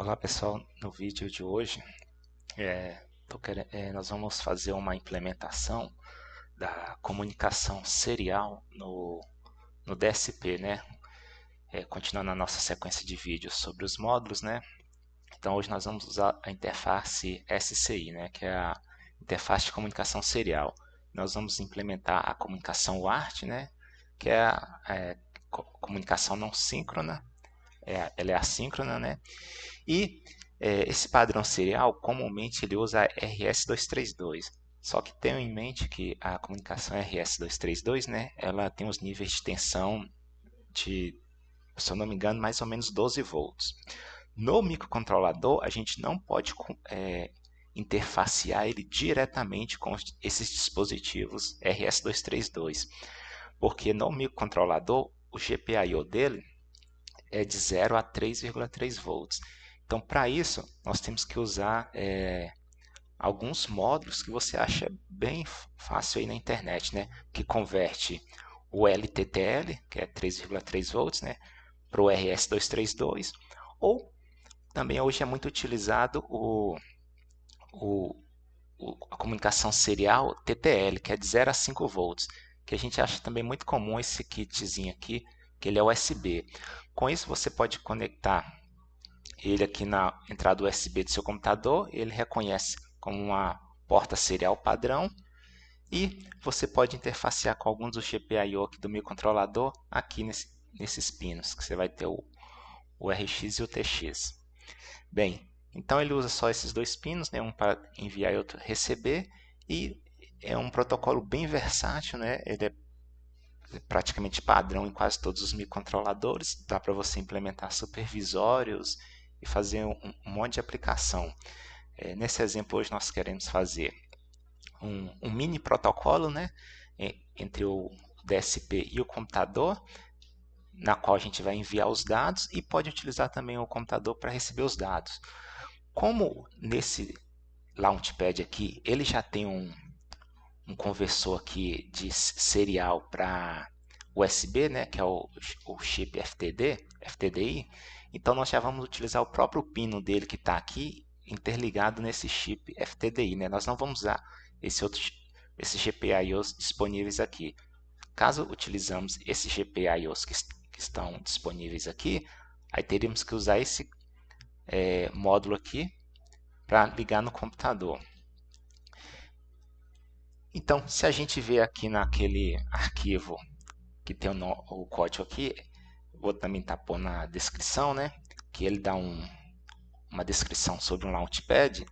Olá pessoal, no vídeo de hoje nós vamos fazer uma implementação da comunicação serial no DSP, né? Continuando a nossa sequência de vídeos sobre os módulos, né? Então hoje nós vamos usar a interface SCI, né? Que é a interface de comunicação serial. Nós vamos implementar a comunicação UART, né? Que é a comunicação não síncrona, ela é assíncrona, né? E esse padrão serial, comumente ele usa RS-232. Só que tenham em mente que a comunicação RS-232, né, ela tem os níveis de tensão de, se eu não me engano, mais ou menos 12 volts. No microcontrolador, a gente não pode interfacear ele diretamente com esses dispositivos RS-232, porque no microcontrolador, o GPIO dele é de 0 a 3,3 volts. Então, para isso, nós temos que usar alguns módulos que você acha bem fácil aí na internet, né? Que converte o LTTL, que é 3,3 volts, né? Para o RS-232, ou também hoje é muito utilizado a comunicação serial TTL, que é de 0 a 5 volts, que a gente acha também muito comum esse kitzinho aqui, que ele é USB. Com isso você pode conectar ele aqui na entrada USB do seu computador, ele reconhece como uma porta serial padrão e você pode interfacear com alguns dos GPIO aqui do microcontrolador aqui nesses pinos, que você vai ter o RX e o TX. Bem, então ele usa só esses dois pinos, né, um para enviar e outro receber, e é um protocolo bem versátil, né, ele é praticamente padrão em quase todos os microcontroladores, dá para você implementar supervisórios e fazer um monte de aplicação. Nesse exemplo hoje nós queremos fazer um mini protocolo, né, entre o DSP e o computador, na qual a gente vai enviar os dados e pode utilizar também o computador para receber os dados. Como nesse Launchpad aqui, ele já tem um conversor aqui de serial para USB, né, que é o chip FTDI, então nós já vamos utilizar o próprio pino dele que está aqui interligado nesse chip FTDI, né? Nós não vamos usar esses GPIOs disponíveis aqui. Caso utilizamos esses GPIOs que estão disponíveis aqui, aí teríamos que usar esse módulo aqui para ligar no computador. Então, se a gente vê aqui naquele arquivo que tem o código aqui, vou também estar pondo na descrição, né? Que ele dá uma descrição sobre um Launchpad.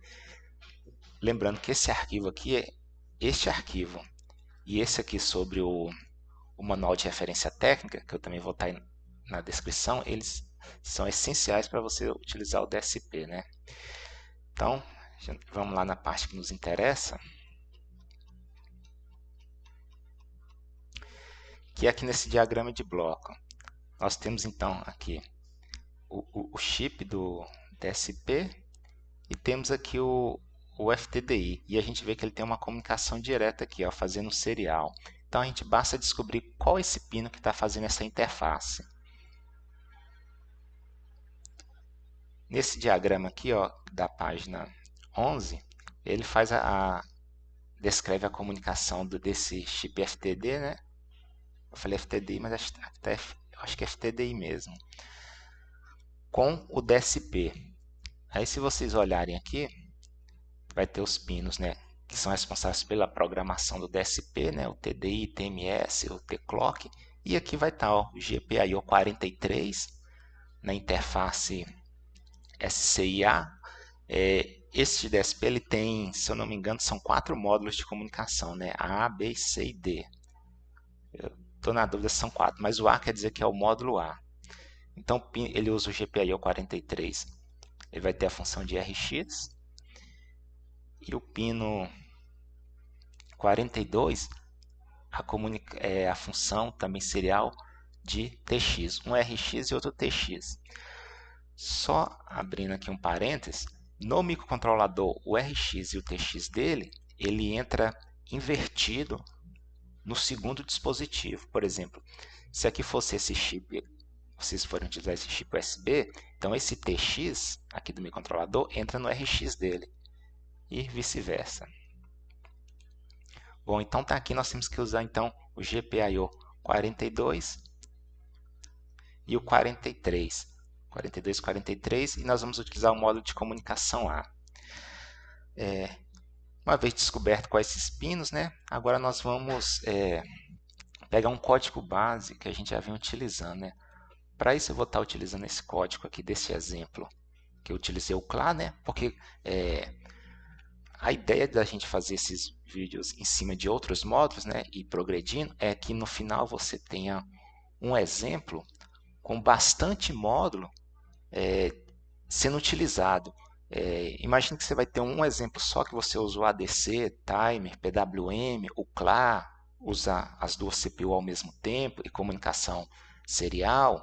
Lembrando que esse arquivo aqui é este arquivo e esse aqui sobre o manual de referência técnica, que eu também vou estar na descrição, eles são essenciais para você utilizar o DSP, né? Então, vamos lá na parte que nos interessa, que é aqui nesse diagrama de bloco. Nós temos então aqui o chip do DSP e temos aqui o FTDI. E a gente vê que ele tem uma comunicação direta aqui, ó, fazendo serial. Então a gente basta descobrir qual é esse pino que está fazendo essa interface. Nesse diagrama aqui, ó, da página 11, ele faz descreve a comunicação desse chip FTD, né? Eu falei FTDI, mas acho que é FTDI mesmo, com o DSP. Aí se vocês olharem aqui, vai ter os pinos, né, que são responsáveis pela programação do DSP, né, o TDI, TMS, o T-Clock, e aqui vai estar o GPIO 43 na interface SCIA. Este DSP ele tem, se eu não me engano, são 4 módulos de comunicação, né, A, B, C e D. Eu estou na dúvida se são 4, mas o A quer dizer que é o módulo A. Então ele usa o GPIO 43, ele vai ter a função de RX, e o pino 42, a função também serial de TX, um RX e outro TX. Só abrindo aqui um parênteses, no microcontrolador o RX e o TX dele, ele entra invertido no segundo dispositivo. Por exemplo, se aqui fosse esse chip, vocês forem utilizar esse chip USB, então esse TX aqui do microcontrolador entra no RX dele e vice-versa. Bom, então tá aqui, nós temos que usar então o GPIO 42 e o 43. 42 e 43, e nós vamos utilizar o módulo de comunicação A. Uma vez descoberto quais esses pinos, né, agora nós vamos pegar um código base que a gente já vem utilizando. Né? Para isso eu vou estar utilizando esse código aqui desse exemplo, que eu utilizei o CLA, né, porque a ideia da gente fazer esses vídeos em cima de outros módulos, né, e progredindo, é que no final você tenha um exemplo com bastante módulo sendo utilizado. Imagine que você vai ter um exemplo só que você usou ADC, timer, PWM, o CLA, usar as duas CPU ao mesmo tempo e comunicação serial,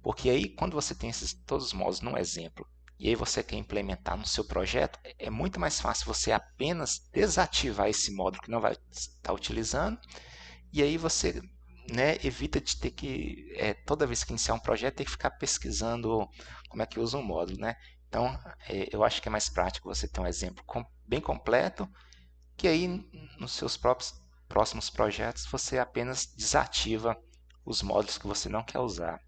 porque aí quando você tem todos os módulos num exemplo e aí você quer implementar no seu projeto, é muito mais fácil você apenas desativar esse módulo que não vai estar utilizando, e aí você, né, evita de ter que, toda vez que iniciar um projeto, ter que ficar pesquisando como é que usa um módulo. Né? Então, eu acho que é mais prático você ter um exemplo bem completo, que aí nos seus próximos projetos você apenas desativa os módulos que você não quer usar.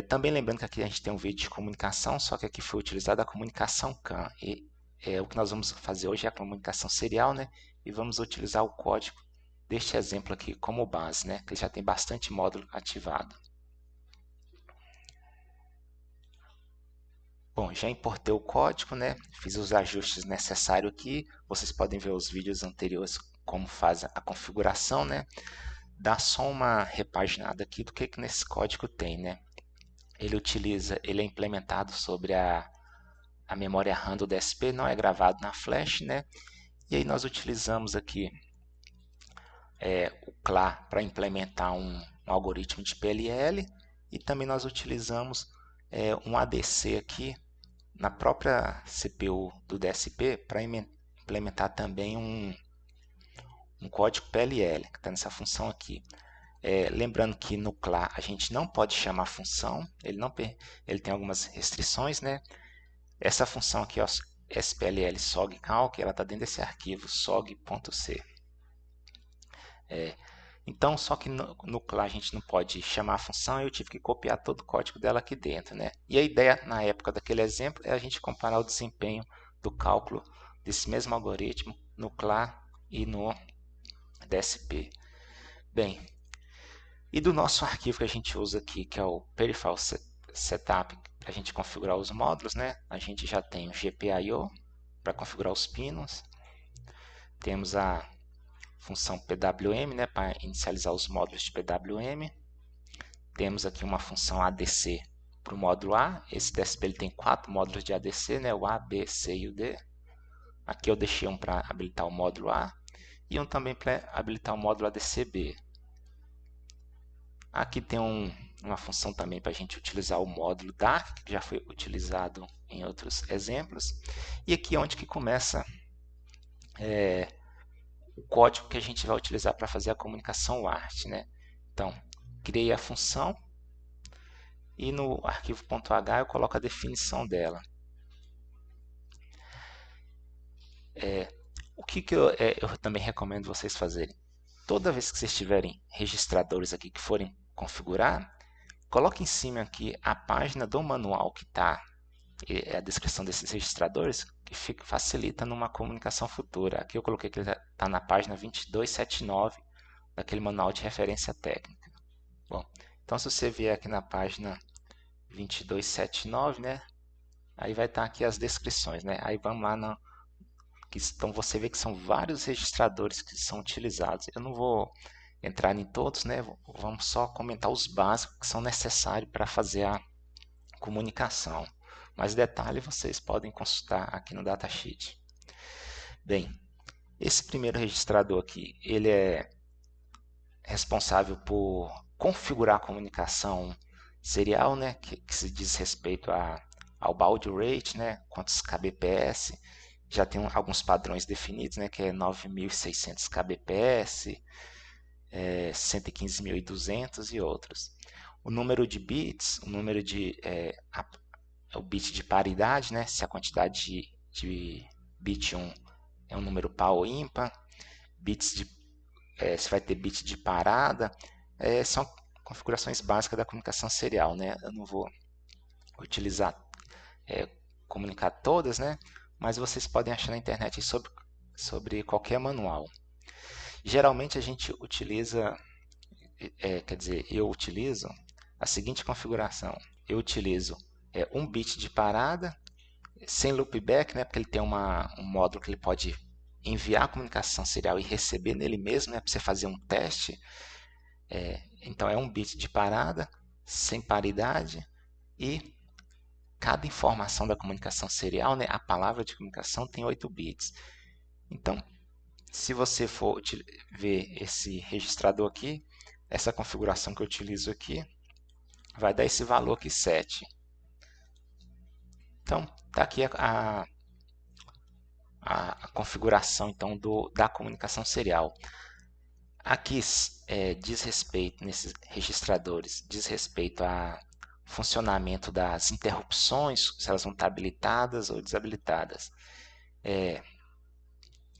Também lembrando que aqui a gente tem um vídeo de comunicação, só que aqui foi utilizada a comunicação CAN. E o que nós vamos fazer hoje é a comunicação serial, né? E vamos utilizar o código deste exemplo aqui como base, né? Que já tem bastante módulo ativado. Bom, já importei o código, né? Fiz os ajustes necessários aqui. Vocês podem ver os vídeos anteriores como faz a configuração, né? Dá só uma repaginada aqui do que nesse código tem, né? Ele é implementado sobre a memória RAM do DSP, não é gravado na flash, né? E aí nós utilizamos aqui o CLA para implementar um algoritmo de PLL, e também nós utilizamos um ADC aqui na própria CPU do DSP para implementar também um código PLL, que está nessa função aqui. Lembrando que no CLA a gente não pode chamar função, ele tem algumas restrições, né? Essa função aqui, ó, SPLL SOG-calc, ela está dentro desse arquivo sog.c. Então, só que no CLA a gente não pode chamar a função, eu tive que copiar todo o código dela aqui dentro. Né? E a ideia, na época daquele exemplo, é a gente comparar o desempenho do cálculo desse mesmo algoritmo no CLA e no DSP. Bem, e do nosso arquivo que a gente usa aqui, que é o Peripheral Setup, para a gente configurar os módulos, né? A gente já tem o GPIO para configurar os pinos, temos a função PWM, né, para inicializar os módulos de PWM, temos aqui uma função ADC para o módulo A. Esse DSP ele tem 4 módulos de ADC, né, o A, B, C e o D. Aqui eu deixei um para habilitar o módulo A e um também para habilitar o módulo ADC-B. Aqui tem uma função também para a gente utilizar o módulo DARC, que já foi utilizado em outros exemplos. E aqui é onde que começa o código que a gente vai utilizar para fazer a comunicação WART. Né? Então, criei a função e no arquivo .h eu coloco a definição dela. O que eu também recomendo vocês fazerem? Toda vez que vocês tiverem registradores aqui que forem configurar, coloque em cima aqui a página do manual que está, a descrição desses registradores, que facilita numa comunicação futura. Aqui eu coloquei que ele está na página 2279 daquele manual de referência técnica. Bom, então se você vier aqui na página 2279, né, aí vai estar aqui as descrições, né? Aí vamos lá então você vê que são vários registradores que são utilizados. Eu não vou entrar em todos, né? Vamos só comentar os básicos que são necessários para fazer a comunicação. Mais detalhe vocês podem consultar aqui no datasheet. Bem, esse primeiro registrador aqui, ele é responsável por configurar a comunicação serial, né? Que se diz respeito ao baud rate, né? Quantos kbps. Já tem alguns padrões definidos, né, que é 9.600 kbps, 115.200 e outros. O número de bits, o número de o bit de paridade, né? Se a quantidade de bit 1 é um número par ou ímpar, bits de, se vai ter bit de parada, são configurações básicas da comunicação serial, né? Eu não vou utilizar, comunicar todas, né? Mas vocês podem achar na internet sobre qualquer manual. Geralmente a gente utiliza, eu utilizo a seguinte configuração. Eu utilizo um bit de parada, sem loopback, né? Porque ele tem um módulo que ele pode enviar a comunicação serial e receber nele mesmo, né? Para você fazer um teste. Então é um bit de parada, sem paridade, e cada informação da comunicação serial, né, a palavra de comunicação tem 8 bits. Então, se você for ver esse registrador aqui, essa configuração que eu utilizo aqui, vai dar esse valor aqui, 7. Então, está aqui a configuração então, da comunicação serial. Aqui diz respeito, nesses registradores, diz respeito a funcionamento das interrupções, se elas vão estar habilitadas ou desabilitadas.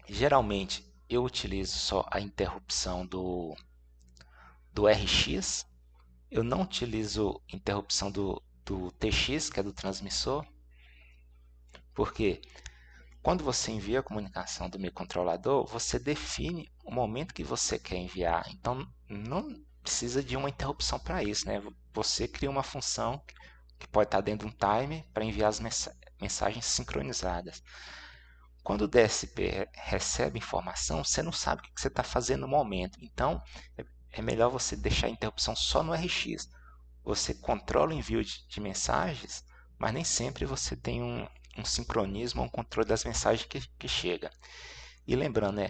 Geralmente eu utilizo só a interrupção do RX, eu não utilizo interrupção do TX, que é do transmissor, porque quando você envia a comunicação do microcontrolador, você define o momento que você quer enviar, então não precisa de uma interrupção para isso, né? Você cria uma função que pode estar dentro de um timer para enviar as mensagens sincronizadas. Quando o DSP recebe informação, você não sabe o que você está fazendo no momento. Então, é melhor você deixar a interrupção só no RX. Você controla o envio de mensagens, mas nem sempre você tem um sincronismo ou um controle das mensagens que chega. E lembrando,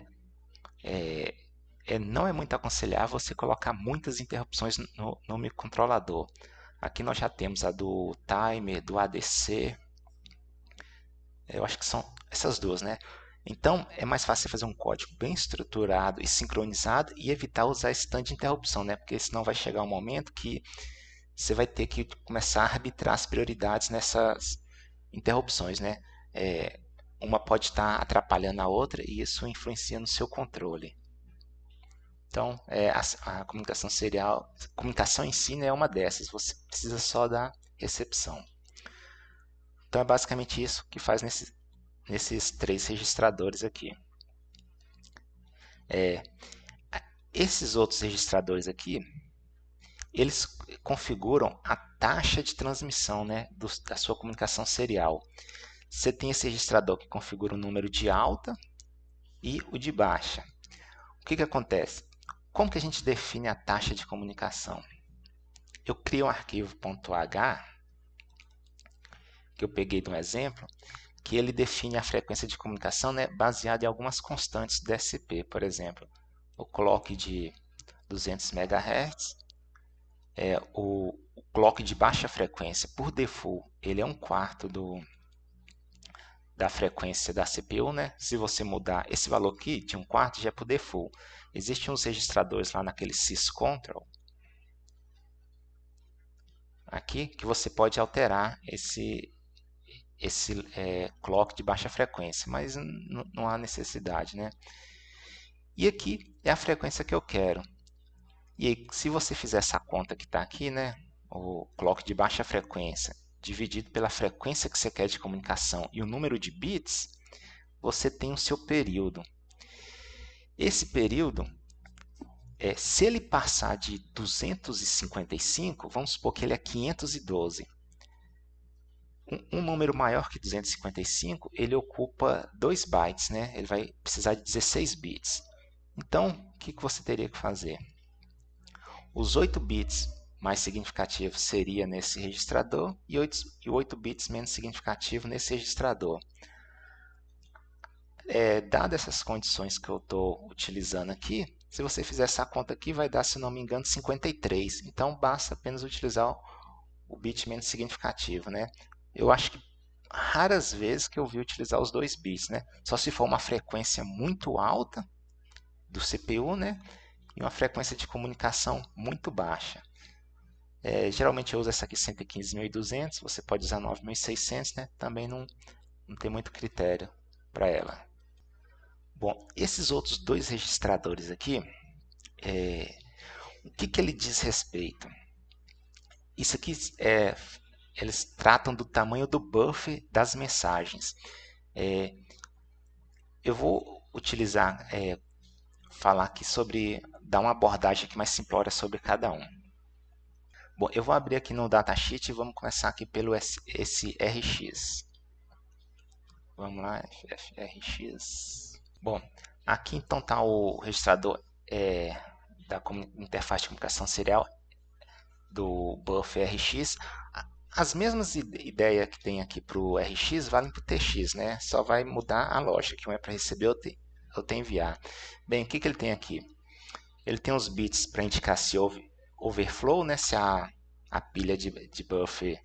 não é muito aconselhável você colocar muitas interrupções no microcontrolador. Aqui nós já temos a do timer, do ADC. Eu acho que são essas duas, né? Então, é mais fácil você fazer um código bem estruturado e sincronizado e evitar usar esse tanto de interrupção, né? Porque senão vai chegar um momento que você vai ter que começar a arbitrar as prioridades nessas interrupções, né? Uma pode estar atrapalhando a outra e isso influencia no seu controle. Então, a comunicação serial, a comunicação em si, né, é uma dessas. Você precisa só da recepção. Então, é basicamente isso que faz nesses 3 registradores aqui. Esses outros registradores aqui, eles configuram a taxa de transmissão, né, da sua comunicação serial. Você tem esse registrador que configura o número de alta e o de baixa. O que acontece? Como que a gente define a taxa de comunicação? Eu crio um arquivo .h, que eu peguei de um exemplo, que ele define a frequência de comunicação, né, baseada em algumas constantes do DSP. Por exemplo, o clock de 200 MHz, o clock de baixa frequência, por default, ele é 1/4 da frequência da CPU, né? Se você mudar esse valor aqui de 1/4, já é por default. Existem uns registradores lá naquele syscontrol, aqui, que você pode alterar esse clock de baixa frequência, mas não há necessidade, né? E aqui é a frequência que eu quero. E aí, se você fizer essa conta que está aqui, né, o clock de baixa frequência dividido pela frequência que você quer de comunicação e o número de bits, você tem o seu período. Esse período, se ele passar de 255, vamos supor que ele é 512. Um número maior que 255, ele ocupa 2 bytes, né? Ele vai precisar de 16 bits. Então, o que você teria que fazer? Os 8 bits mais significativos seria nesse registrador e 8 bits menos significativos nesse registrador. Dadas essas condições que eu estou utilizando aqui, se você fizer essa conta aqui, vai dar, se não me engano, 53. Então, basta apenas utilizar o bit menos significativo, né? Eu acho que raras vezes que eu vi utilizar os 2 bits, né? Só se for uma frequência muito alta do CPU, né? E uma frequência de comunicação muito baixa. Geralmente eu uso essa aqui 115.200, você pode usar 9.600, né? Também não tem muito critério para ela. Bom, esses outros dois registradores aqui, o que ele diz respeito? Isso aqui eles tratam do tamanho do buffer das mensagens. Eu vou utilizar, falar aqui sobre, dar uma abordagem aqui mais simplória sobre cada um. Bom, eu vou abrir aqui no datasheet e vamos começar aqui pelo esse RX. Vamos lá, FRX. Bom, aqui então está o registrador da interface de comunicação serial do buffer RX. As mesmas ideias que tem aqui para o RX valem para o TX, né? Só vai mudar a lógica, que um é para receber, outro é enviar. Bem, o que ele tem aqui? Ele tem os bits para indicar se houve overflow, né? Se a pilha de buffer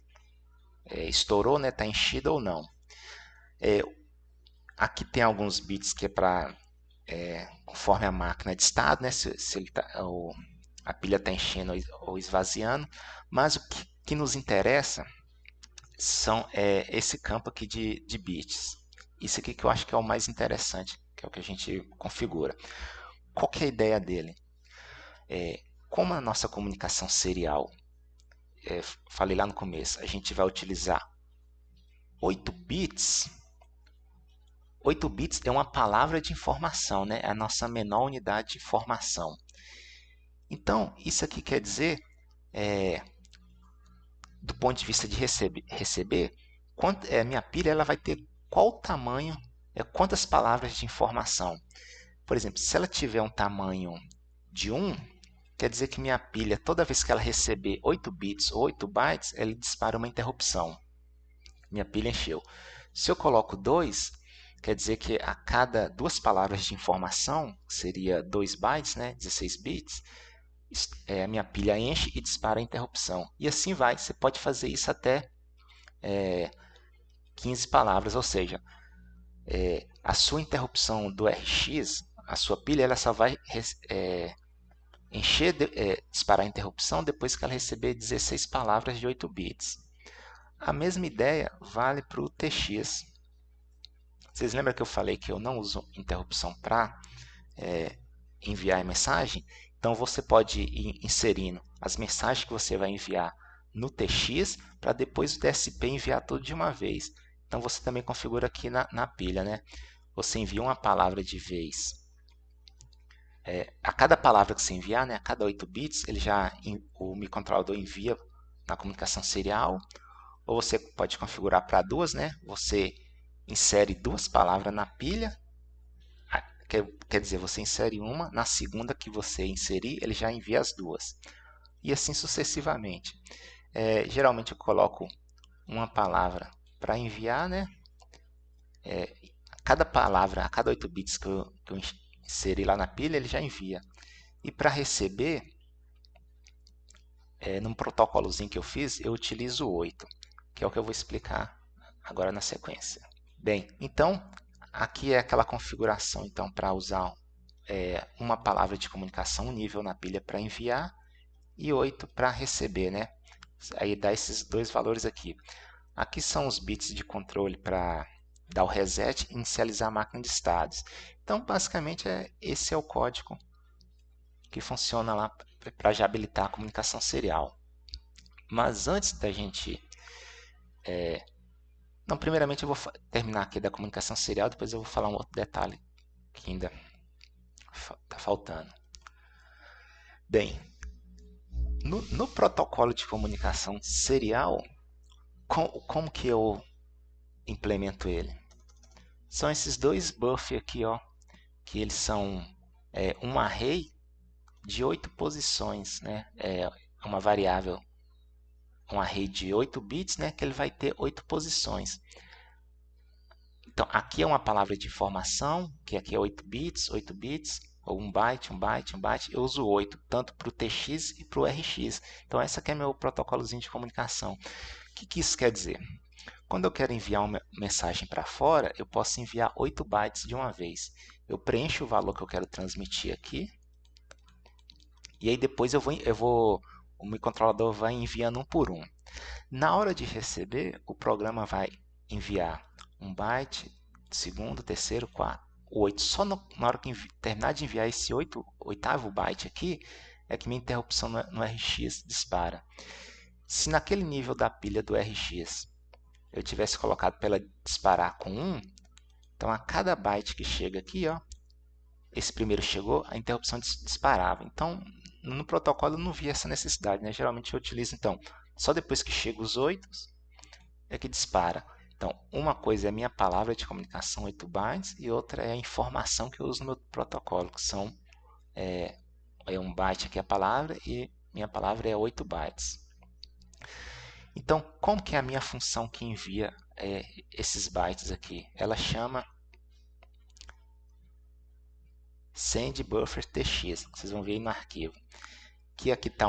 estourou, né? Está enchida ou não. Aqui tem alguns bits que é para, conforme a máquina de estado, né? Se ele a pilha está enchendo ou esvaziando. Mas o que nos interessa são esse campo aqui de bits. Isso aqui que eu acho que é o mais interessante, que é o que a gente configura. Qual que é a ideia dele? Como a nossa comunicação serial, falei lá no começo, a gente vai utilizar 8 bits. 8 bits é uma palavra de informação, né? É a nossa menor unidade de informação. Então, isso aqui quer dizer, do ponto de vista de receber, minha pilha ela vai ter qual tamanho, quantas palavras de informação. Por exemplo, se ela tiver um tamanho de 1, quer dizer que minha pilha, toda vez que ela receber 8 bits ou 8 bytes, ela dispara uma interrupção. Minha pilha encheu. Se eu coloco 2, quer dizer que a cada 2 palavras de informação, que seria 2 bytes, né, 16 bits, a minha pilha enche e dispara a interrupção. E assim vai. Você pode fazer isso até 15 palavras, ou seja, a sua interrupção do RX, a sua pilha, ela só vai encher, disparar a interrupção depois que ela receber 16 palavras de 8 bits. A mesma ideia vale para o TX. Vocês lembram que eu falei que eu não uso interrupção para enviar mensagem? Então você pode ir inserindo as mensagens que você vai enviar no TX para depois o DSP enviar tudo de uma vez. Então você também configura aqui na pilha, né? Você envia uma palavra de vez. A cada palavra que você enviar, né, a cada 8 bits, o microcontrolador envia na comunicação serial. Ou você pode configurar para 2, né? Você insere 2 palavras na pilha. Quer dizer, você insere uma, na segunda que você inserir, ele já envia as 2. E assim sucessivamente. Geralmente eu coloco uma palavra para enviar, né? Cada palavra, a cada 8 bits que eu inserir lá na pilha, ele já envia. E para receber, num protocolozinho que eu fiz, eu utilizo 8, que é o que eu vou explicar agora na sequência. Bem, então, aqui é aquela configuração então, para usar uma palavra de comunicação, um nível na pilha para enviar e 8 para receber, né? Aí dá esses dois valores aqui. Aqui são os bits de controle para dar o reset e inicializar a máquina de estados. Então, basicamente, esse é o código que funciona lá para já habilitar a comunicação serial. Mas antes da gente... Não, primeiramente eu vou terminar aqui da comunicação serial, depois eu vou falar um outro detalhe que ainda está faltando. Bem, no protocolo de comunicação serial, como que eu implemento ele? São esses dois buffers aqui, ó, que eles são um array de 8 posições, né? Uma variável, um array de 8 bits, né? Que ele vai ter 8 posições. Então, aqui é uma palavra de informação, que aqui é 8 bits, ou 1 byte, 1 byte, 1 byte. Eu uso 8, tanto para o TX e para o RX. Então, esse aqui é meu protocolozinho de comunicação. O que isso quer dizer? Quando eu quero enviar uma mensagem para fora, eu posso enviar 8 bytes de uma vez. Eu preencho o valor que eu quero transmitir aqui. E aí depois eu vou o microcontrolador vai enviando um por um. Na hora de receber, o programa vai enviar um byte, segundo, terceiro, quarto, 8. Só na hora que terminar de enviar esse oitavo byte aqui, é que minha interrupção no RX dispara. Se naquele nível da pilha do RX eu tivesse colocado para ela disparar com 1, então a cada byte que chega aqui, ó, esse primeiro chegou, a interrupção disparava. Então, no protocolo eu não vi essa necessidade, né? Geralmente eu utilizo, então, só depois que chega os 8 é que dispara. Então, uma coisa é a minha palavra de comunicação, 8 bytes, e outra é a informação que eu uso no meu protocolo, que são um byte aqui a palavra, e minha palavra é 8 bytes. Então, como que é a minha função que envia esses bytes aqui? Ela chama sendBufferTX, vocês vão ver aí no arquivo. Que aqui está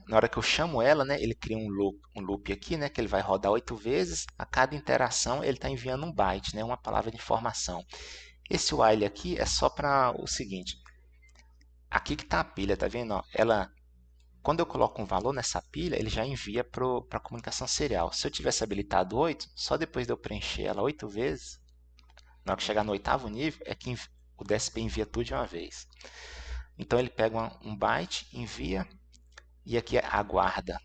na hora que eu chamo ela, né, ele cria um loop aqui, né, que ele vai rodar 8 vezes. A cada interação ele está enviando um byte, né, uma palavra de informação. Esse while aqui é só para o seguinte: aqui que está a pilha, tá vendo? Ó, quando eu coloco um valor nessa pilha, ele já envia para a comunicação serial. Se eu tivesse habilitado 8, só depois de eu preencher ela 8 vezes, na hora que chegar no oitavo nível, é que o DSP envia tudo de uma vez. Então ele pega um byte, envia, e aqui aguarda,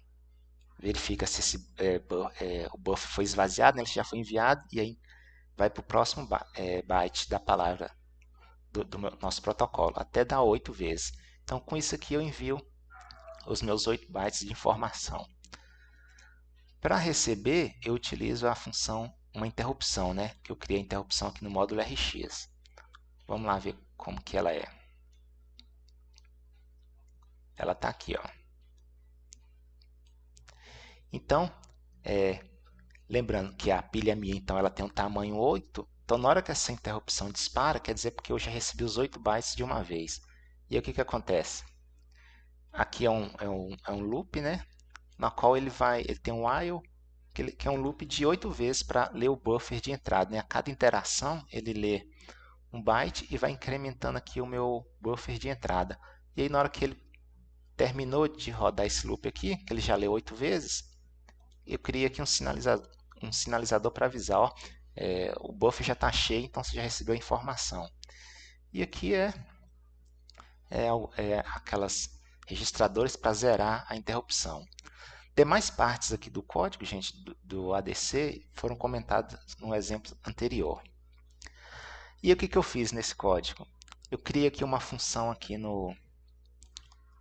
verifica se o buffer foi esvaziado, né, ele já foi enviado, e aí vai para o próximo byte da palavra do nosso protocolo, até dar 8 vezes. Então com isso aqui eu envio os meus 8 bytes de informação. Para receber, eu utilizo a função, uma interrupção, né, que eu criei a interrupção aqui no módulo RX. Vamos lá ver como que ela é. Ela está aqui, ó. Então, lembrando que a pilha minha, então, ela tem um tamanho 8. Então, na hora que essa interrupção dispara, quer dizer porque eu já recebi os 8 bytes de uma vez. E aí, o que, que acontece? Aqui é um loop, né? Na qual ele tem um while, que é um loop de 8 vezes para ler o buffer de entrada, né? A cada interação, ele lê um byte e vai incrementando aqui o meu buffer de entrada. E aí, na hora que ele terminou de rodar esse loop aqui, que ele já leu 8 vezes, eu criei aqui um sinalizador para avisar, ó, o buffer já está cheio, então você já recebeu a informação. E aqui aquelas registradores para zerar a interrupção. Demais partes aqui do código, gente, do ADC, foram comentadas no exemplo anterior. E o que, que eu fiz nesse código? Eu criei aqui uma função aqui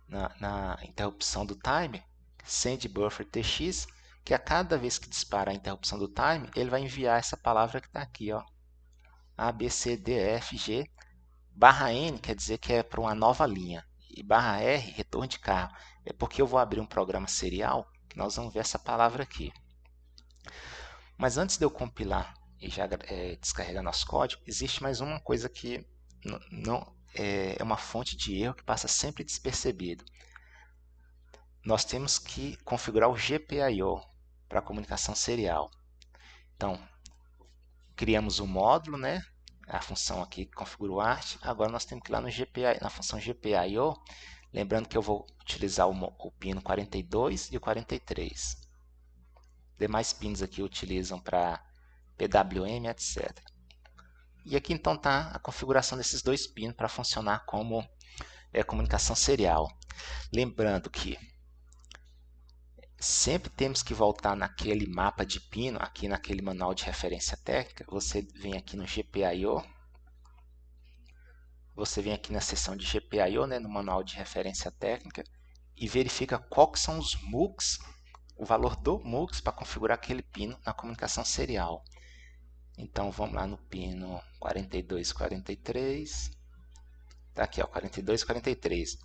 na interrupção do time, sendBufferTX, que a cada vez que dispara a interrupção do time, ele vai enviar essa palavra que está aqui, ó, A, B, C, D, E, F, G. Barra N quer dizer que é para uma nova linha. E barra R, retorno de carro. É porque eu vou abrir um programa serial que nós vamos ver essa palavra aqui. Mas antes de eu compilar e já descarregar nosso código, existe mais uma coisa que não é uma fonte de erro que passa sempre despercebido. Nós temos que configurar o GPIO para a comunicação serial. Então, criamos um módulo, né? A função aqui que configura o ART. Agora nós temos que ir lá no GPI, na função GPIO, lembrando que eu vou utilizar o pino 42 e o 43. Demais pinos aqui utilizam para PWM, etc. E aqui então está a configuração desses dois pinos para funcionar como comunicação serial. Lembrando que sempre temos que voltar naquele mapa de pino, aqui naquele manual de referência técnica. Você vem aqui no GPIO, você vem aqui na seção de GPIO, né, no manual de referência técnica, e verifica quais são os MUX, o valor do MUX para configurar aquele pino na comunicação serial. Então vamos lá no pino 4243, está aqui, 4243.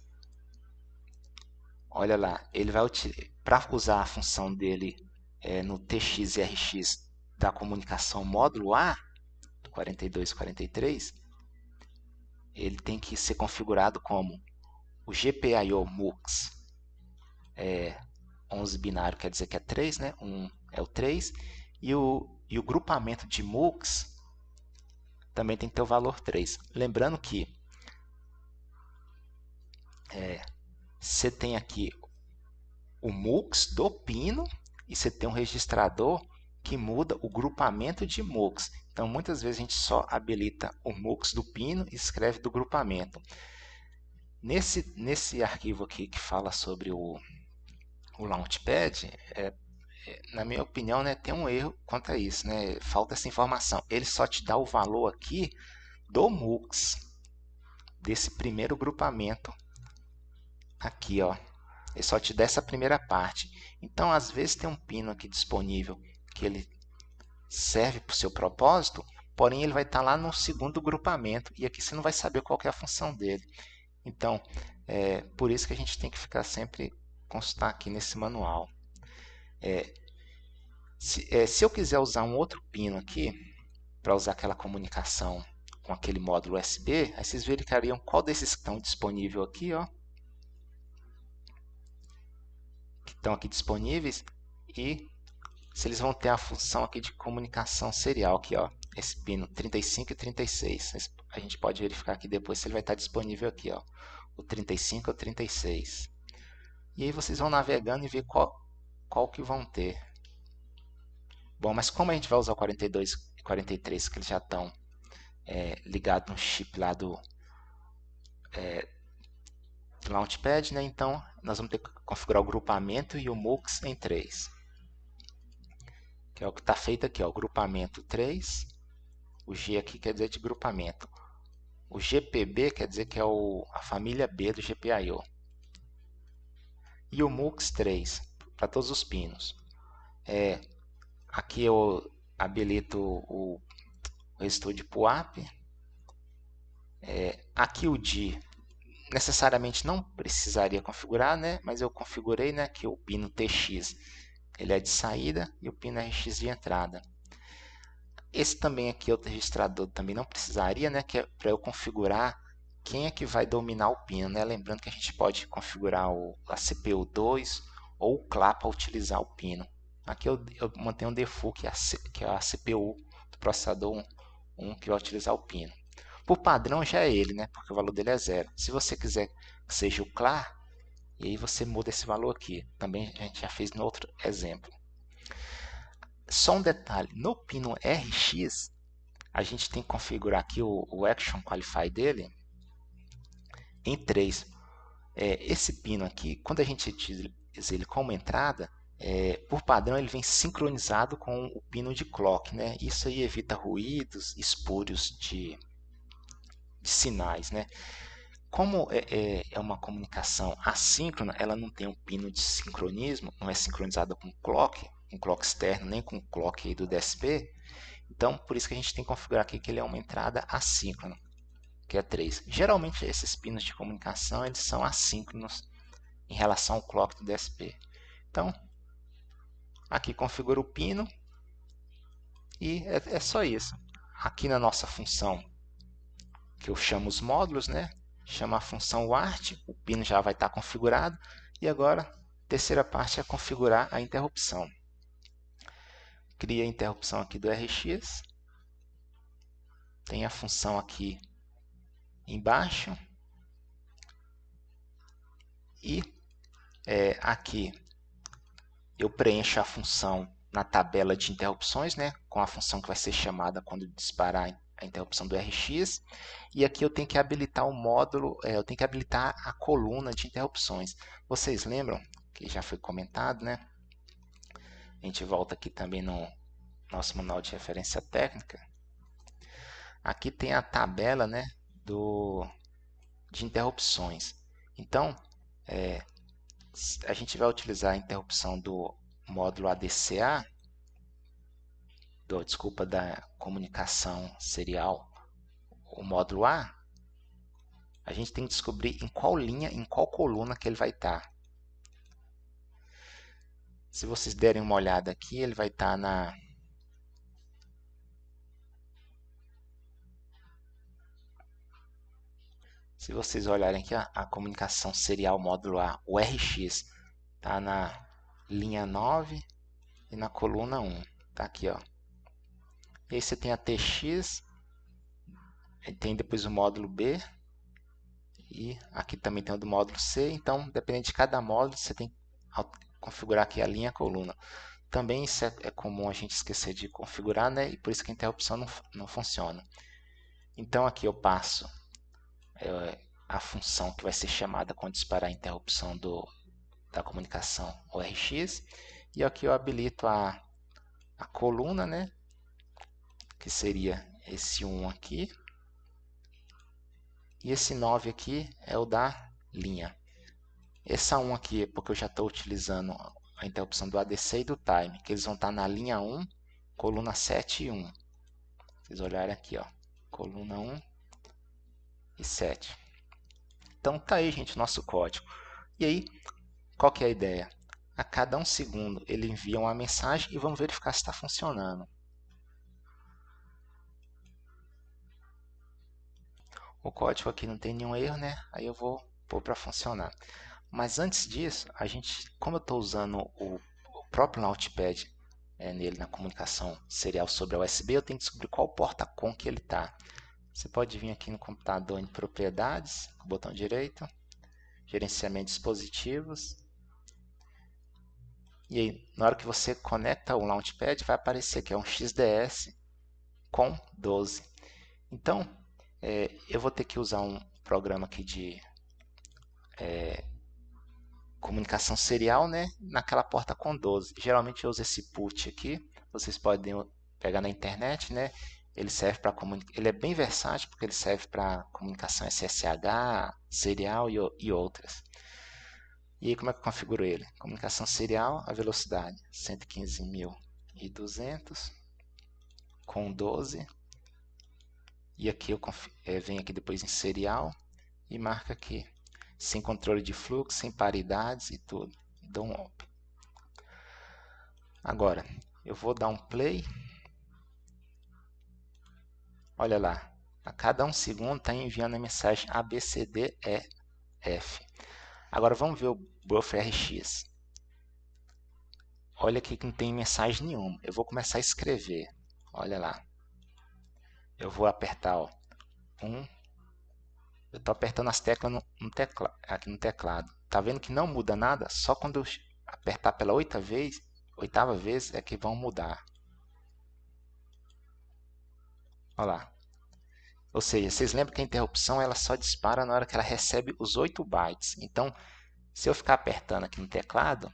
Olha lá, ele vai para usar a função dele no TX e RX da comunicação módulo A, 4243, ele tem que ser configurado como o GPIO MUX 11 binário, quer dizer que é 3, né? 1 é o 3, e o grupamento de MUX também tem que ter o valor 3. Lembrando que você tem aqui o MUX do pino e você tem um registrador que muda o grupamento de MUX. Então, muitas vezes a gente só habilita o MUX do pino e escreve do grupamento. Nesse arquivo aqui que fala sobre o Launchpad, na minha opinião, né, tem um erro quanto a isso, né? Falta essa informação. Ele só te dá o valor aqui do MUX, desse primeiro grupamento aqui, ó. Ele só te dá essa primeira parte. Então, às vezes tem um pino aqui disponível que ele serve para o seu propósito, porém ele vai estar lá no segundo grupamento e aqui você não vai saber qual que é a função dele. Então, por isso que a gente tem que ficar sempre consultar aqui nesse manual. Se eu quiser usar um outro pino aqui, para usar aquela comunicação com aquele módulo USB, aí vocês verificariam qual desses que estão disponíveis aqui, ó, que estão aqui disponíveis, e se eles vão ter a função aqui de comunicação serial, aqui, ó, esse pino 35 e 36. A gente pode verificar aqui depois se ele vai estar disponível aqui, ó, o 35 ou 36. E aí vocês vão navegando e ver qual que vão ter. Bom, mas como a gente vai usar o 42 e 43, que eles já estão ligados no chip lá do Launchpad, né? Então nós vamos ter que configurar o grupamento e o MUX em 3. Que é o que está feito aqui, ó, grupamento 3. O G aqui quer dizer de grupamento. O GPB quer dizer que é a família B do GPIO. E o MUX 3, para todos os pinos. Aqui eu habilito o registro de PUAP. Aqui o DI necessariamente não precisaria configurar, né? Mas eu configurei, né, que o pino TX ele é de saída e o pino RX de entrada. Esse também aqui, o registrador, também não precisaria, né, que é para eu configurar quem é que vai dominar o pino, né? Lembrando que a gente pode configurar a CPU 2 ou o CLA para utilizar o pino. Aqui eu mantenho o default, que é a CPU do processador 1 que vai utilizar o pino. Por padrão já é ele, né? Porque o valor dele é 0. Se você quiser que seja o CLA, e aí você muda esse valor aqui. Também a gente já fez no outro exemplo. Só um detalhe, no pino RX, a gente tem que configurar aqui o Action Qualify dele em 3. Esse pino aqui, quando a gente utiliza ele como entrada, por padrão ele vem sincronizado com o pino de clock, né? Isso aí evita ruídos, espúrios de sinais, né? Como é uma comunicação assíncrona, ela não tem um pino de sincronismo, não é sincronizada com um clock externo, nem com o clock aí do DSP. Então, por isso que a gente tem que configurar aqui que ele é uma entrada assíncrona, que é 3. Geralmente, esses pinos de comunicação eles são assíncronos em relação ao clock do DSP. Então, aqui configura o pino e é só isso. Aqui na nossa função, que eu chamo os módulos, né? Chama a função WART, o pino já vai estar configurado. E agora, a terceira parte é configurar a interrupção. Cria a interrupção aqui do RX. Tem a função aqui embaixo. E aqui eu preencho a função na tabela de interrupções, né? Com a função que vai ser chamada quando disparar a interrupção do RX, e aqui eu tenho que habilitar o módulo, eu tenho que habilitar a coluna de interrupções. Vocês lembram que já foi comentado, né? A gente volta aqui também no nosso manual de referência técnica. Aqui tem a tabela, né, de interrupções. Então, a gente vai utilizar a interrupção do módulo ADCA, da comunicação serial, o módulo A. A gente tem que descobrir em qual linha, em qual coluna que ele vai estar. Se vocês derem uma olhada aqui, ele vai estar na... Se vocês olharem aqui, a comunicação serial módulo A, o RX, está na linha 9 e na coluna 1. Está aqui, ó. E aí você tem a TX, tem depois o módulo B, e aqui também tem o do módulo C. Então, dependendo de cada módulo, você tem que configurar aqui a linha e a coluna. Também isso é comum a gente esquecer de configurar, né? E por isso que a interrupção não funciona. Então aqui eu passo a função que vai ser chamada quando disparar a interrupção da comunicação ORX. E aqui eu habilito a coluna, né? Que seria esse 1 aqui. E esse 9 aqui é o da linha. Essa 1 aqui é porque eu já estou utilizando a interrupção do ADC e do time, que eles vão estar na linha 1, coluna 7 e 1. Vocês olharem aqui, ó, coluna 1 e 7. Então tá aí, gente, nosso código. E aí, qual que é a ideia? A cada 1 segundo ele envia uma mensagem e vamos verificar se está funcionando. O código aqui não tem nenhum erro, né? Aí eu vou pôr para funcionar. Mas antes disso, como eu estou usando o próprio Launchpad nele na comunicação serial sobre a USB, eu tenho que descobrir qual porta-com que ele está. Você pode vir aqui no computador em propriedades, com o botão direito, gerenciamento de dispositivos. E aí, na hora que você conecta o Launchpad, vai aparecer aqui, um XDS com 12. Então, eu vou ter que usar um programa aqui de comunicação serial, né, naquela porta com 12. Geralmente eu uso esse put aqui, vocês podem pegar na internet, né? Ele serve para ele é bem versátil porque ele serve para comunicação SSH, serial e outras. E aí como é que eu configuro ele? Comunicação serial, a velocidade 115.200 com 12. E aqui eu venho aqui depois em serial e marca aqui sem controle de fluxo, sem paridades e tudo. E dou um OP. Agora, eu vou dar um play. Olha lá, a cada 1 segundo está enviando a mensagem ABCDEF. Agora vamos ver o buffer RX. Olha aqui que não tem mensagem nenhuma. Eu vou começar a escrever. Olha lá. Eu vou apertar, ó, 1. Eu estou apertando as teclas aqui no teclado. Tá vendo que não muda nada? Só quando eu apertar pela 8ª vez é que vão mudar. Olha lá. Ou seja, vocês lembram que a interrupção ela só dispara na hora que ela recebe os 8 bytes. Então, se eu ficar apertando aqui no teclado,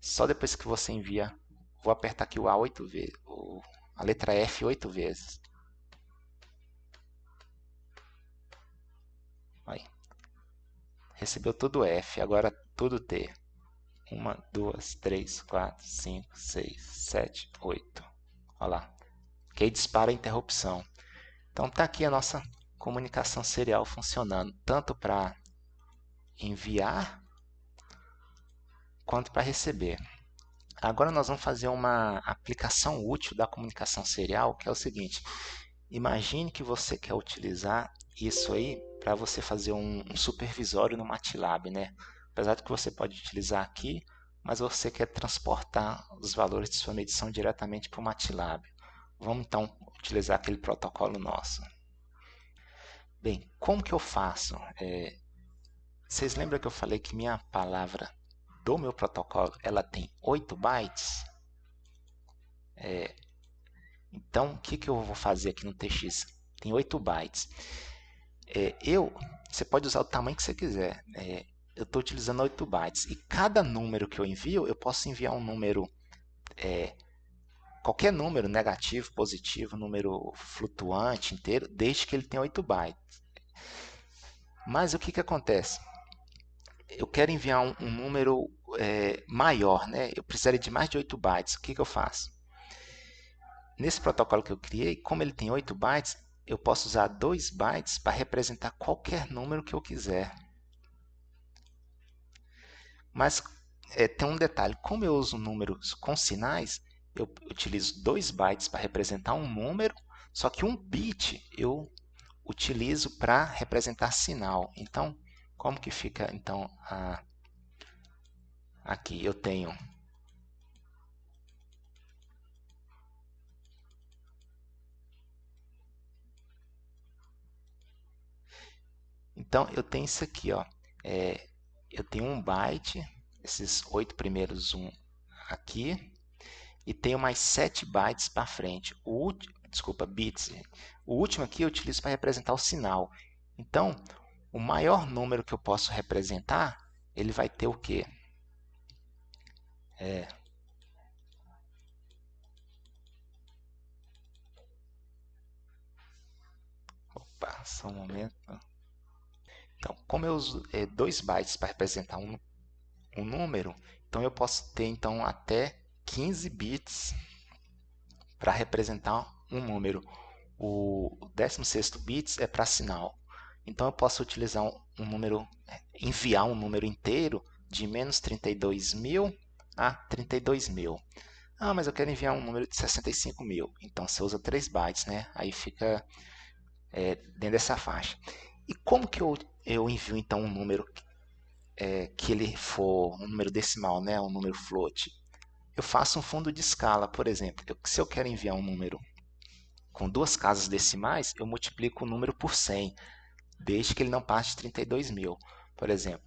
só depois que você envia, vou apertar aqui o A 8 vezes, a letra F 8 vezes. Aí. Recebeu tudo F, agora tudo T. 1, 2, 3, 4, 5, 6, 7, 8. Olha lá. Que aí dispara a interrupção. Então está aqui a nossa comunicação serial funcionando, tanto para enviar quanto para receber. Agora nós vamos fazer uma aplicação útil da comunicação serial, que é o seguinte. Imagine que você quer utilizar isso aí para você fazer um supervisório no MATLAB, né? Apesar de que você pode utilizar aqui, mas você quer transportar os valores de sua medição diretamente para o MATLAB. Vamos então utilizar aquele protocolo nosso. Bem, como que eu faço? Vocês lembram que eu falei que minha palavra do meu protocolo ela tem 8 bytes? Então, o que eu vou fazer aqui no TX? Tem 8 bytes. Você pode usar o tamanho que você quiser. Eu estou utilizando 8 bytes. E cada número que eu envio, eu posso enviar um número, qualquer número, negativo, positivo, número flutuante, inteiro, desde que ele tenha 8 bytes. Mas o que acontece? Eu quero enviar um número maior, né? Eu precisaria de mais de 8 bytes. O que eu faço? Nesse protocolo que eu criei, como ele tem 8 bytes, eu posso usar 2 bytes para representar qualquer número que eu quiser. Mas tem um detalhe, como eu uso números com sinais, eu utilizo 2 bytes para representar um número, só que 1 bit eu utilizo para representar sinal. Então, como que fica então aqui? Eu tenho isso aqui, ó. Eu tenho 1 byte esses 8 primeiros aqui, e tenho mais 7 bytes para frente. Desculpa, bits. O último aqui eu utilizo para representar o sinal. Então, o maior número que eu posso representar, ele vai ter o quê? Opa, só um momento. Então, como eu uso 2 bytes para representar um número, então eu posso ter então até 15 bits para representar um número. O 16º bits é para sinal. Então eu posso utilizar um número, enviar um número inteiro de menos 32.000 a 32.000. Ah, mas eu quero enviar um número de 65.000. Então você usa 3 bytes, né? Aí fica dentro dessa faixa. E como que eu envio então um número que ele for um número decimal, né? Um número float? Eu faço um fundo de escala, por exemplo. Se eu quero enviar um número com 2 casas decimais, eu multiplico o número por 100, desde que ele não passe de 32.000. Por exemplo,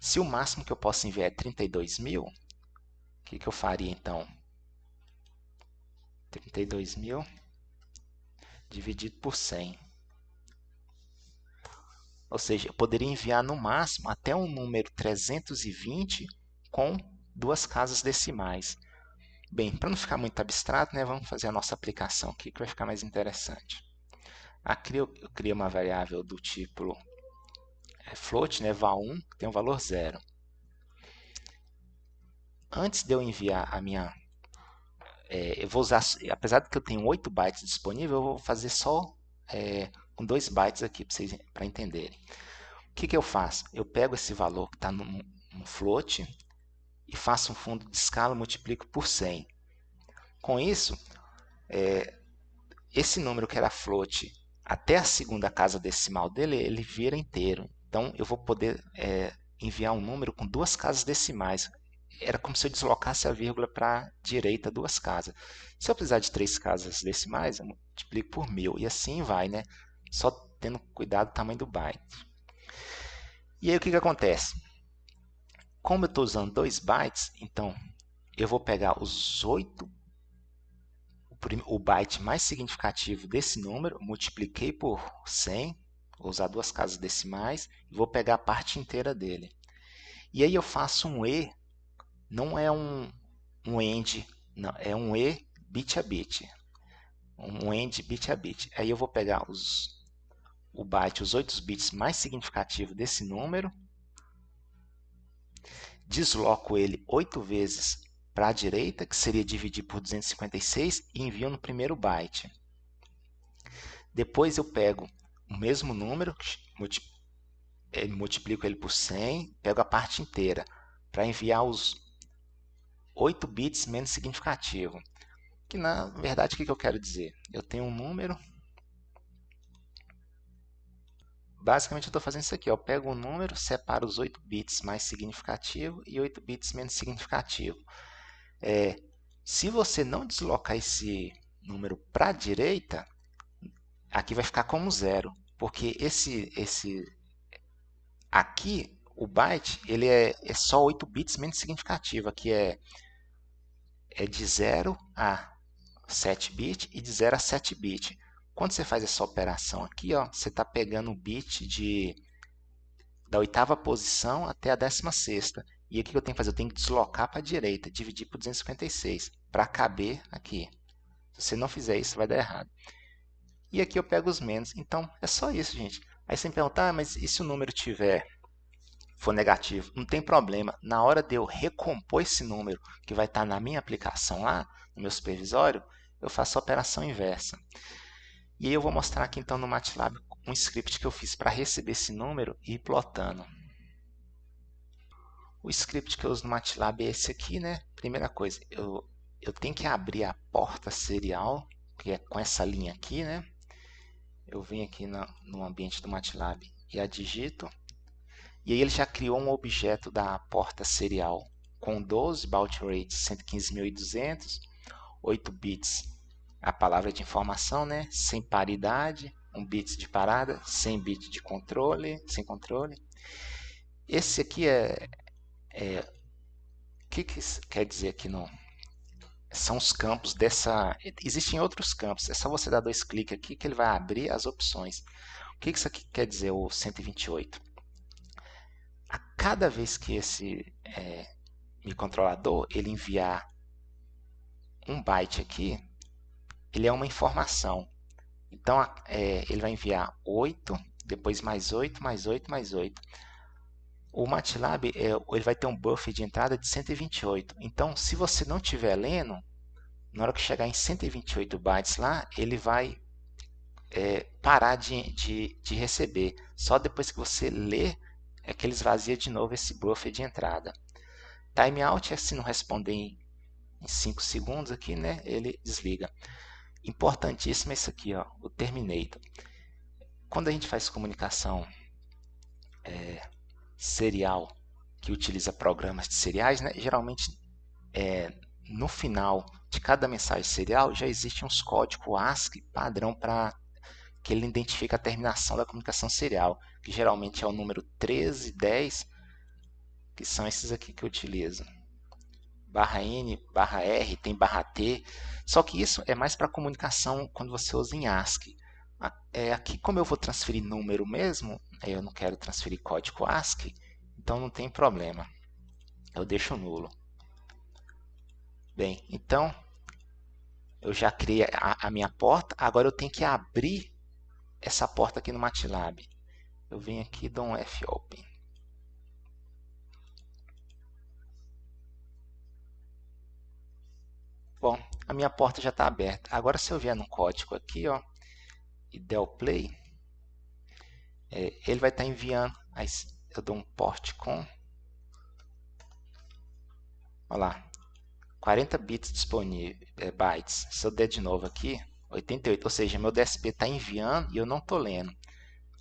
se o máximo que eu posso enviar é 32.000, o que eu faria então? 32.000 dividido por 100. Ou seja, eu poderia enviar no máximo até um número 320 com 2 casas decimais. Bem, para não ficar muito abstrato, né, vamos fazer a nossa aplicação aqui que vai ficar mais interessante. Aqui eu criei uma variável do tipo float, né, val1, que tem um valor 0. Antes de eu enviar a minha... eu vou usar, apesar de que eu tenho 8 bytes disponível, eu vou fazer só com 2 bytes aqui para vocês entenderem. O que eu faço? Eu pego esse valor que está no float e faço um fundo de escala e multiplico por 100. Com isso, esse número que era float até a segunda casa decimal dele, ele vira inteiro. Então, eu vou poder enviar um número com 2 casas decimais. Era como se eu deslocasse a vírgula para a direita 2 casas. Se eu precisar de 3 casas decimais, eu multiplico por 1000. E assim vai, né? Só tendo cuidado do tamanho do byte. E aí o que acontece? Como eu estou usando 2 bytes, então eu vou pegar o byte mais significativo desse número, multipliquei por 100, vou usar 2 casas decimais, e vou pegar a parte inteira dele. E aí eu faço um E, não é um AND, não, é um E bit a bit. Um AND bit a bit. Aí eu vou pegar o byte, os 8 bits mais significativos desse número, desloco ele 8 vezes para a direita, que seria dividir por 256, e envio no primeiro byte. Depois eu pego o mesmo número, multiplico ele por 100, pego a parte inteira para enviar os 8 bits menos significativos. Que na verdade o que eu quero dizer? Eu tenho um número. Basicamente eu estou fazendo isso aqui. Eu pego um número, separo os 8 bits mais significativos e 8 bits menos significativos. Se você não deslocar esse número para a direita, aqui vai ficar como 0. Porque aqui, o byte, ele é só 8 bits menos significativo. Aqui é de 0 a 7 bits e de 0 a 7 bits. Quando você faz essa operação aqui, ó, você está pegando o bit da 8ª posição até a 16ª. E aqui o que eu tenho que fazer? Eu tenho que deslocar para a direita, dividir por 256, para caber aqui. Se você não fizer isso, vai dar errado. E aqui eu pego os menos. Então, é só isso, gente. Aí você me pergunta, mas e se o número for negativo? Não tem problema. Na hora de eu recompor esse número, que vai estar na minha aplicação lá, no meu supervisório, eu faço a operação inversa. E aí eu vou mostrar aqui então no MATLAB um script que eu fiz para receber esse número e ir plotando. O script que eu uso no MATLAB é esse aqui, né? Primeira coisa, eu tenho que abrir a porta serial, que é com essa linha aqui, né? Eu venho aqui no ambiente do MATLAB e a digito. E aí ele já criou um objeto da porta serial com 12 baud rate 115.200, 8 bits a palavra de informação, né? Sem paridade, 1 bits de parada, 100 bits de controle, sem controle. Esse aqui O que isso quer dizer aqui no... São os campos dessa... Existem outros campos, é só você dar 2 cliques aqui que ele vai abrir as opções. O que isso aqui quer dizer, o 128? A cada vez que esse microcontrolador ele enviar um byte aqui, ele é uma informação. Então, ele vai enviar 8, depois mais 8, mais 8, mais 8. O MATLAB ele vai ter um buffer de entrada de 128. Então, se você não estiver lendo, na hora que chegar em 128 bytes lá, ele vai parar de receber. Só depois que você lê é que ele esvazia de novo esse buffer de entrada. Timeout é se não responder em 5 segundos aqui, né, ele desliga. Importantíssimo é isso aqui, ó, o terminator. Quando a gente faz comunicação serial, que utiliza programas de seriais, né, geralmente no final de cada mensagem serial já existe uns códigos ASCII padrão para que ele identifica a terminação da comunicação serial, que geralmente é o número 13, 10, que são esses aqui que eu utilizo. Barra N, barra R, tem barra T, só que isso é mais para comunicação quando você usa em ASCII. Aqui, como eu vou transferir número mesmo, eu não quero transferir código ASCII, então não tem problema, eu deixo nulo. Bem, então eu já criei a minha porta, agora eu tenho que abrir essa porta aqui no MATLAB. Eu venho aqui e dou um fopen. Bom, a minha porta já está aberta. Agora, se eu vier no código aqui, ó, e der o play, ele vai estar enviando. Aí eu dou um port com. Olha lá, 40 bits disponíveis, bytes. Se eu der de novo aqui, 88, ou seja, meu DSP está enviando e eu não estou lendo.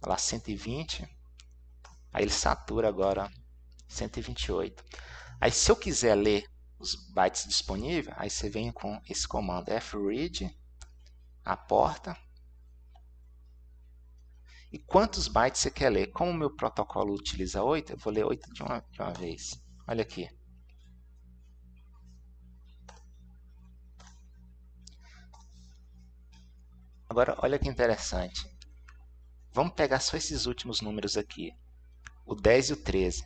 Olha lá, 120. Aí ele satura agora 128. Aí se eu quiser ler os bytes disponíveis, aí você vem com esse comando fread, a porta. E quantos bytes você quer ler? Como o meu protocolo utiliza 8, eu vou ler 8 de uma vez. Olha aqui. Agora, olha que interessante. Vamos pegar só esses últimos números aqui. O 10 e o 13.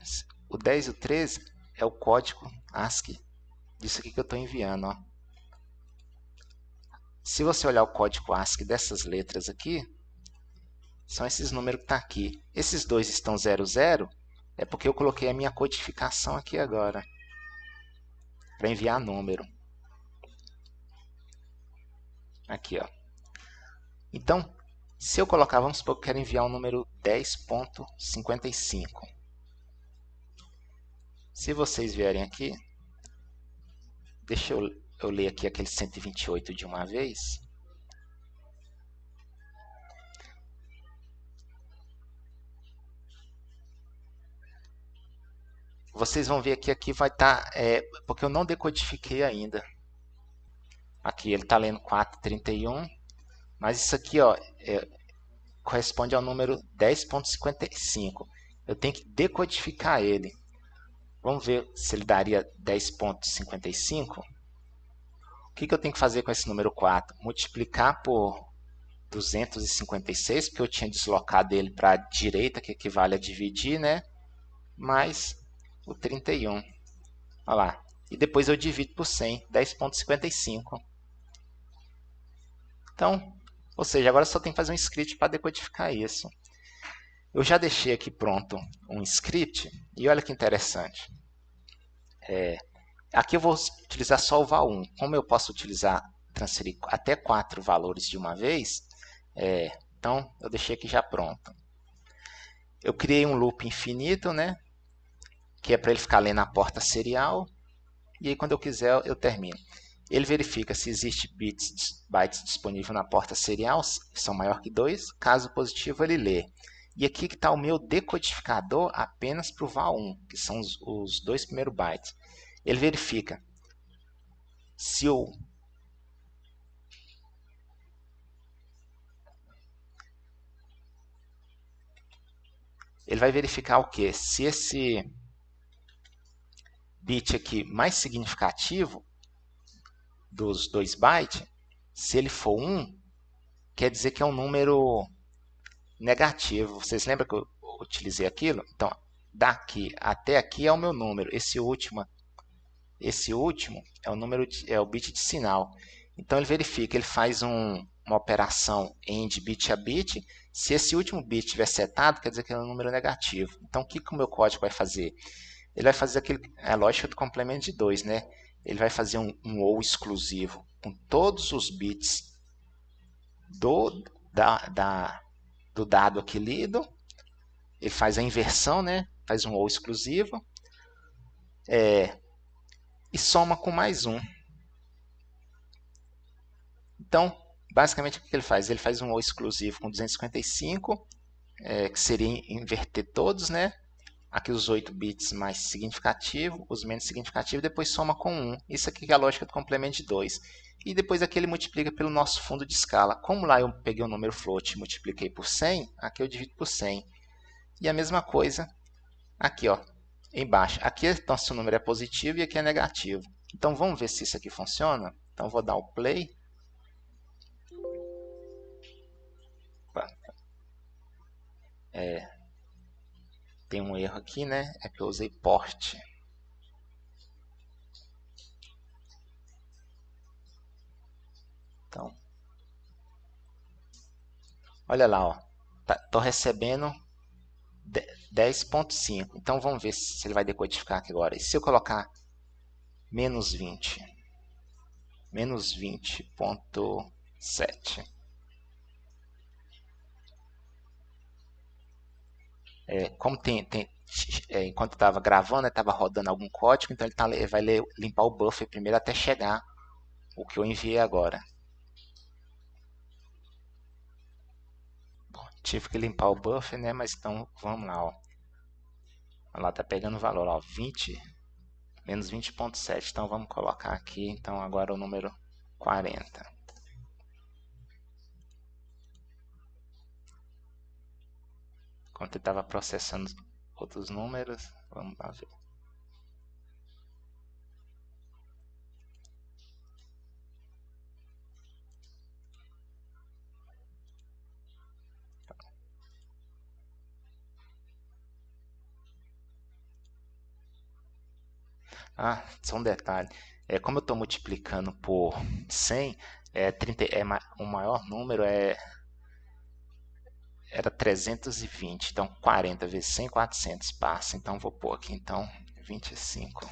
O 10 e o 13 é o código ASCII disso aqui que eu estou enviando. Ó. Se você olhar o código ASCII dessas letras aqui, são esses números que estão aqui. Esses dois estão 00, é porque eu coloquei a minha codificação aqui agora, para enviar número. Aqui, ó. Então, se eu colocar, vamos supor que eu quero enviar o número 10.55. Se vocês vierem aqui, deixa eu ler aqui aquele 128 de uma vez. Vocês vão ver que aqui vai estar, porque eu não decodifiquei ainda. Aqui ele está lendo 431, mas isso aqui ó, corresponde ao número 10.55. Eu tenho que decodificar ele. Vamos ver se ele daria 10.55. O que eu tenho que fazer com esse número 4? Multiplicar por 256, porque eu tinha deslocado ele para a direita, que equivale a dividir, né? Mais o 31. Olha lá. E depois eu divido por 100, 10.55. Então, ou seja, agora só tem que fazer um script para decodificar isso. Eu já deixei aqui pronto um script, e olha que interessante. Aqui eu vou utilizar só o val1. Como eu posso transferir até 4 valores de uma vez, então eu deixei aqui já pronto. Eu criei um loop infinito, né? Que é para ele ficar lendo a porta serial. E aí quando eu quiser eu termino. Ele verifica se existe bytes disponível na porta serial, que são maior que 2. Caso positivo, ele lê. E aqui que está o meu decodificador apenas para o val1, que são os 2 primeiros bytes. Ele verifica se ele vai verificar o que? Se bit aqui mais significativo dos 2 bytes, se ele for 1, quer dizer que é um número negativo. Vocês lembram que eu utilizei aquilo? Então, daqui até aqui é o meu número. Esse último é o número é o bit de sinal. Então ele verifica, ele faz uma operação AND bit a bit. Se esse último bit estiver setado, quer dizer que é um número negativo. Então o que o meu código vai fazer? Ele vai fazer a lógica do complemento de 2, né? Ele vai fazer um OR exclusivo com todos os bits do dado aqui lido. Ele faz a inversão, né? Faz um OR exclusivo. E soma com mais um. Então, basicamente, o que ele faz? Ele faz um OR exclusivo com 255, que seria inverter todos, né? Aqui os 8 bits mais significativos, os menos significativos, depois soma com 1. Isso aqui é a lógica do complemento de 2. E depois aqui ele multiplica pelo nosso fundo de escala. Como lá eu peguei o número float e multipliquei por 100, aqui eu divido por 100. E a mesma coisa aqui, ó, embaixo. Aqui nosso número é positivo e aqui é negativo. Então vamos ver se isso aqui funciona. Então vou dar o play. Tem um erro aqui, né? É que eu usei port. Então, olha lá, ó. Tô recebendo 10.5. Então vamos ver se ele vai decodificar aqui agora. E se eu colocar menos 20? Menos 20.7. Como enquanto estava gravando, estava rodando algum código, então ele vai limpar o buffer primeiro até chegar o que eu enviei agora. Bom, tive que limpar o buffer, né? Mas então vamos lá, ó. Olha lá, tá pegando o valor, ó, 20, menos 20.7. Então vamos colocar aqui, então agora o número 40. Enquanto ele estava processando outros números, vamos lá ver. Ah, só um detalhe. Como eu estou multiplicando por 100, 30, o maior número era 320. Então 40 vezes 100, 400 passa. Então vou pôr aqui então 25.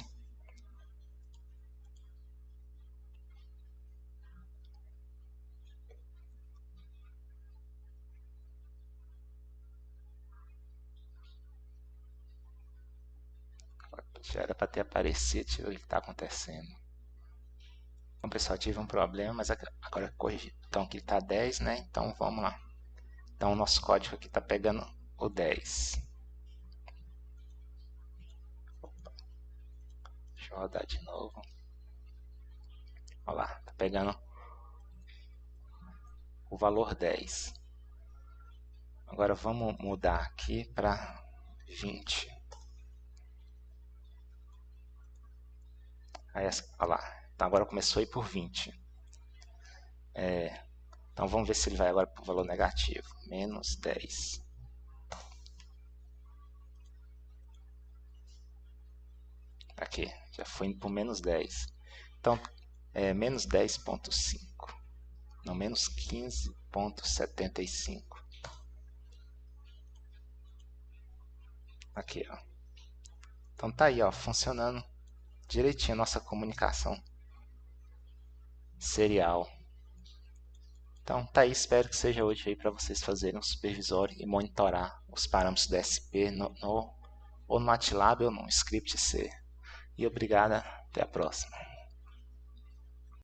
Já era para ter aparecido, deixa eu ver o que está acontecendo. Então, pessoal, tive um problema, mas agora corrigi. Então aqui está 10, né? Então vamos lá. Então o nosso código aqui está pegando o 10. Opa. Deixa eu rodar de novo. Olha lá, está pegando o valor 10. Agora vamos mudar aqui para 20. Aí, olha lá. Então agora começou a ir por 20. Então vamos ver se ele vai agora para o valor negativo. Menos 10. Aqui, já foi indo para menos 10. Então, menos 10.5. Não, menos 15.75. Aqui, ó. Então tá aí, ó, funcionando direitinho a nossa comunicação serial. Então tá aí, espero que seja útil para vocês fazerem um supervisório e monitorar os parâmetros do SP ou no MATLAB ou no Script C. E obrigado, até a próxima.